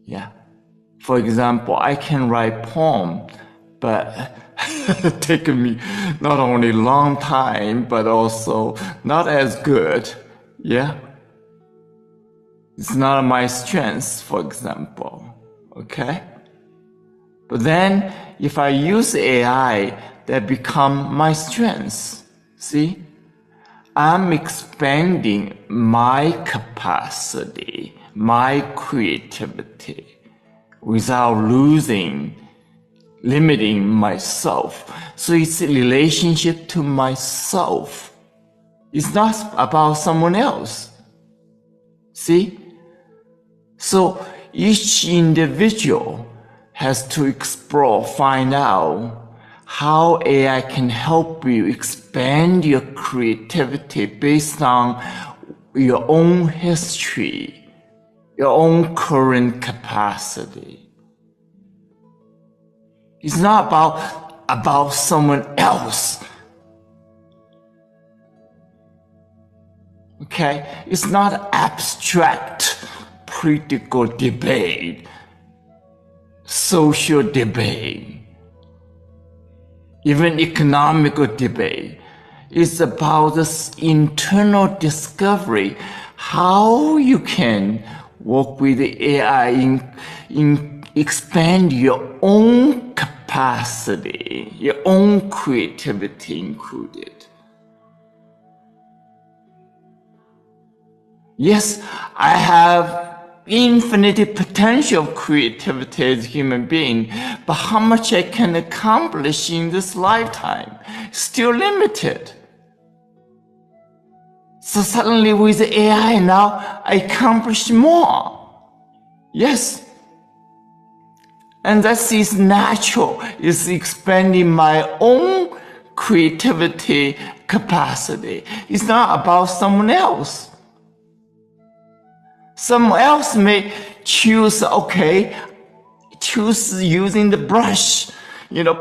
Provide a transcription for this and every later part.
Yeah. For example, I can write poem, but it takes me not only long time, but also not as good. Yeah. It's not my strength, for example. Okay. But then if I use AI, that become my strength. See? I'm expanding my capacity, my creativity, without limiting myself. So it's a relationship to myself. It's not about someone else. See? So each individual has to explore, find out how AI can help you expand your creativity based on your own history, your own current capacity. It's not about someone else. Okay? It's not abstract political debate, social debate, even economical debate. It's about this internal discovery, how you can work with the AI in expand your own capacity, your own creativity included. Yes, I have infinite potential of creativity as a human being, but how much I can accomplish in this lifetime is still limited. So suddenly with AI now, I accomplish more. Yes. And that is natural, is expanding my own creativity capacity. It's not about someone else. Someone else may choose using the brush,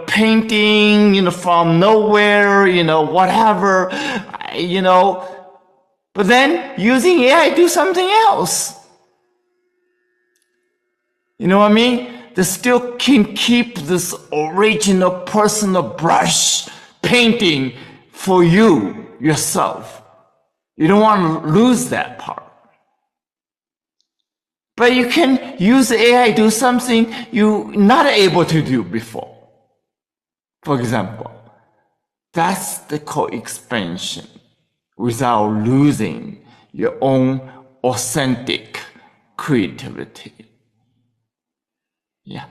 painting, from nowhere, whatever, but then using AI do something else. You know what I mean? They still can keep this original personal brush painting for you, yourself. You don't want to lose that part. But you can use AI to do something you're not able to do before. For example, that's the co-expansion without losing your own authentic creativity. Yeah.